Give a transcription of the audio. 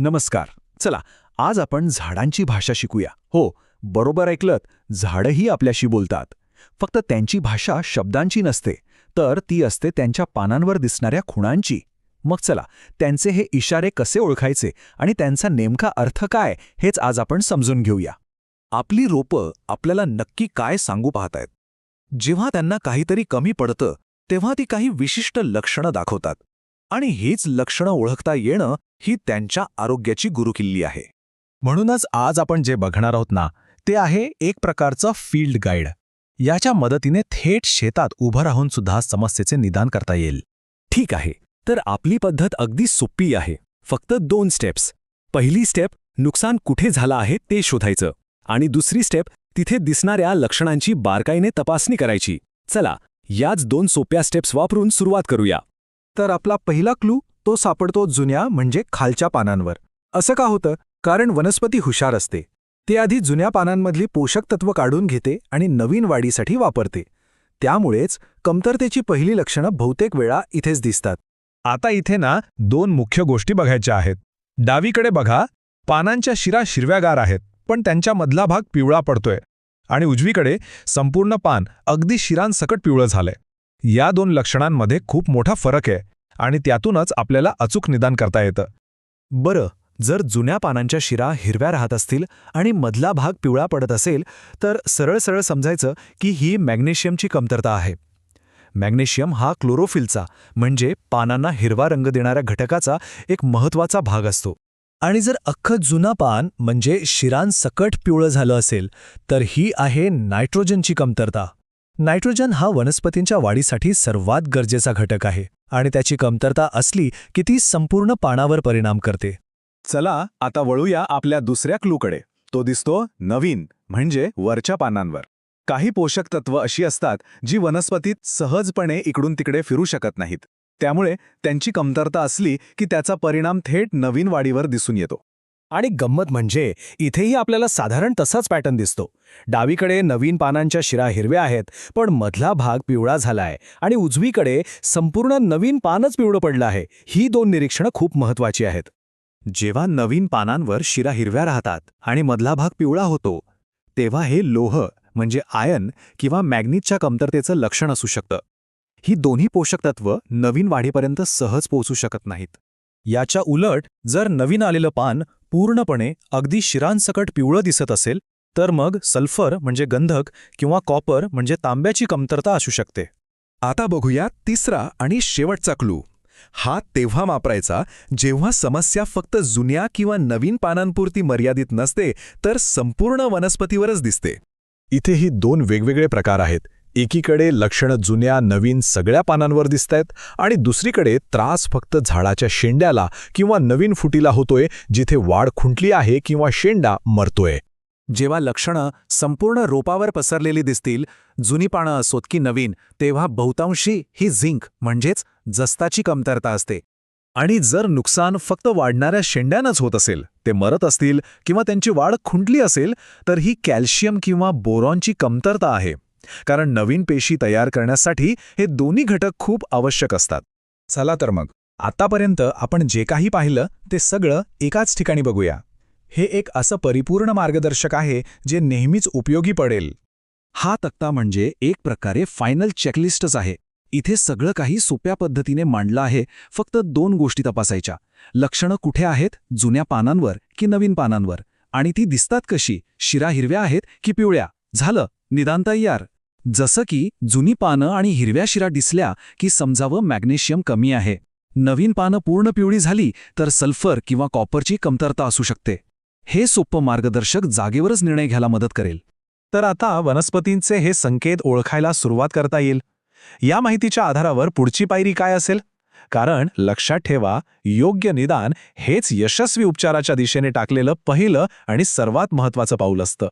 नमस्कार. चला, आज आपण झाडांची भाषा शिकूया. हो, बरोबर ऐकलत, झाडंही आपल्याशी बोलतात. फक्त त्यांची भाषा शब्दांची नसते, तर ती असते त्यांच्या पानांवर दिसणाऱ्या खुणांची. मग चला, त्यांचे हे इशारे कसे ओळखायचे आणि त्यांचा नेमका अर्थ काय हेच आज आपण समजून घेऊया. आपली रोपं आपल्याला नक्की काय सांगू पाहतायत? जेव्हा त्यांना काहीतरी कमी पडतं, तेव्हा ती काही विशिष्ट लक्षणं दाखवतात. आणि हीच लक्षणं ओळखता येणं ही त्यांच्या आरोग्याची गुरुकिल्ली आहे. म्हणूनच आज आपण जे बघणार आहोत ना, ते आहे एक प्रकारचं फील्ड गाईड. याच्या मदतीने थेट शेतात उभं राहून सुद्धा समस्येचे निदान करता येईल. ठीक आहे, तर आपली पद्धत अगदी सोपी आहे. फक्त 2 स्टेप्स. पहिली स्टेप, नुकसान कुठे झालं आहे ते शोधायचं. आणि दुसरी स्टेप, तिथे दिसणाऱ्या लक्षणांची बारकाईने तपासणी करायची. चला, याच 2 सोप्या स्टेप्स वापरून सुरुवात करूया. तर आपला पहिला क्लू तो सापडतो जुन्या म्हणजे खालच्या पानांवर. असं का होतं? कारण वनस्पती हुशार असते. ते आधी जुन्या पानांमधली पोषक तत्व काढून घेते आणि नवीन वाढीसाठी वापरते. त्यामुळेच कमतरतेची पहिली लक्षणं बहुतेक वेळा इथेच दिसतात. आता इथे ना 2 मुख्य गोष्टी बघायच्या आहेत. डावीकडे बघा, पानांच्या शिरा हिरव्यागार आहेत, पण त्यांच्या मधला भाग पिवळा पडतोय. आणि उजवीकडे संपूर्ण पान अगदी शिरांसकट पिवळं झालंय. या 2 लक्षणांमध्ये खूप मोठा फरक आहे आणि त्यातूनच आपल्याला अचूक निदान करता येतं. बरं, जर जुन्या पानांच्या शिरा हिरव्या राहत असतील आणि मधला भाग पिवळा पडत असेल, तर सरळ सरळ समजायचं की ही मॅग्नेशियमची कमतरता आहे. मॅग्नेशियम हा क्लोरोफिलचा म्हणजे पानांना हिरवा रंग देणाऱ्या घटकाचा एक महत्त्वाचा भाग असतो. आणि जर अख्खं जुनं पान म्हणजे शिरांसकट पिवळं झालं असेल, तर ही आहे नायट्रोजनची कमतरता. नायट्रोजन हा वनस्पतींच्या वाढीसाठी सर्वात गरजेचा घटक आहे आणि त्याची कमतरता असली की ती संपूर्ण पानावर परिणाम करते. चला आता वळूया आपल्या दुसऱ्या क्लूकडे. तो दिसतो नवीन म्हणजे वरच्या पानांवर. काही पोषक तत्व अशी असतात जी वनस्पतीत सहजपणे इकडून तिकडे फिरू शकत नाहीत. त्यामुळे त्यांची कमतरता असली की त्याचा परिणाम थेट नवीन वाढीवर दिसून येतो. आणि गंमत म्हणजे इथेही आपल्याला साधारण तसाच पॅटर्न दिसतो. डावीकडे नवीन पानांच्या शिरा हिरव्या आहेत, पण मधला भाग पिवळा झालाय आणि उजवीकडे संपूर्ण नवीन पानच पिवळं पडलं आहे. ही 2 निरीक्षणं खूप महत्त्वाची आहेत. जेव्हा नवीन पानांवर शिरा हिरव्या राहतात आणि मधला भाग पिवळा होतो, तेव्हा हे लोह म्हणजे आयन किंवा मॅग्नीजच्या कमतरतेचं लक्षण असू शकतं. ही दोन्ही पोषक तत्व नवीन वाढीपर्यंत सहज पोहोचू शकत नाहीत. याच्या उलट जर नवीन आलेलं पान पूर्णपणे अगदी शिरांसकट पिवळं दिसत असेल, तर मग सल्फर म्हणजे गंधक किंवा कॉपर म्हणजे तांब्याची कमतरता असू शकते. आता बघूया तिसरा आणि शेवटचा क्लू. हा तेव्हा वापरायचा जेव्हा समस्या फक्त जुन्या किंवा नवीन पानांपुरती मर्यादित नसते, तर संपूर्ण वनस्पतीवरच दिसते. इथेही 2 वेगवेगळे प्रकार आहेत. एकीकडे लक्षणं जुन्या नवीन सगळ्या पानांवर दिसतायत आणि दुसरीकडे त्रास फक्त झाडाच्या शेंड्याला किंवा नवीन फुटीला होतोय, जिथे वाढ खुंटली आहे किंवा शेंडा मरतोय. जेव्हा लक्षणं संपूर्ण रोपावर पसरलेली दिसतील, जुनी पानं असोत की नवीन, तेव्हा बहुतांशी ही झिंक म्हणजेच जस्ताची कमतरता असते. आणि जर नुकसान फक्त वाढणाऱ्या शेंड्यानंच होत असेल, ते मरत असतील किंवा त्यांची वाढ खुंटली असेल, तर ही कॅल्शियम किंवा बोरॉनची कमतरता आहे. कारण नवीन पेशी तयार करण्यासाठी हे दोन्ही घटक खूप आवश्यक असतात. चला तर मग, आतापर्यंत आपण जे काही पाहिलं ते सगळं एकाच ठिकाणी बघूया. हे एक असं परिपूर्ण मार्गदर्शक आहे जे नेहमीच उपयोगी पडेल. हा तक्ता म्हणजे एक प्रकारे फायनल चेकलिस्टच आहे. इथे सगळं काही सोप्या पद्धतीने मांडलं आहे. फक्त 2 गोष्टी तपासायच्या. लक्षणं कुठे आहेत, जुन्या पानांवर की नवीन पानांवर, आणि ती दिसतात कशी, शिरा हिरव्या आहेत की पिवळ्या. झालं, निदान तयार. जसं की जुनी पानं आणि हिरव्या शिरा दिसल्या की समजावं मॅग्नेशियम कमी आहे. नवीन पानं पूर्ण पिवळी झाली तर सल्फर किंवा कॉपरची कमतरता असू शकते. हे सोपं मार्गदर्शक जागेवरच निर्णय घ्यायला मदत करेल. तर आता वनस्पतींचे हे संकेत ओळखायला सुरुवात करता येईल. या माहितीच्या आधारावर पुढची पायरी काय असेल? कारण लक्षात ठेवा, योग्य निदान हेच यशस्वी उपचाराच्या दिशेने टाकलेलं पहिलं आणि सर्वात महत्त्वाचं पाऊल असतं.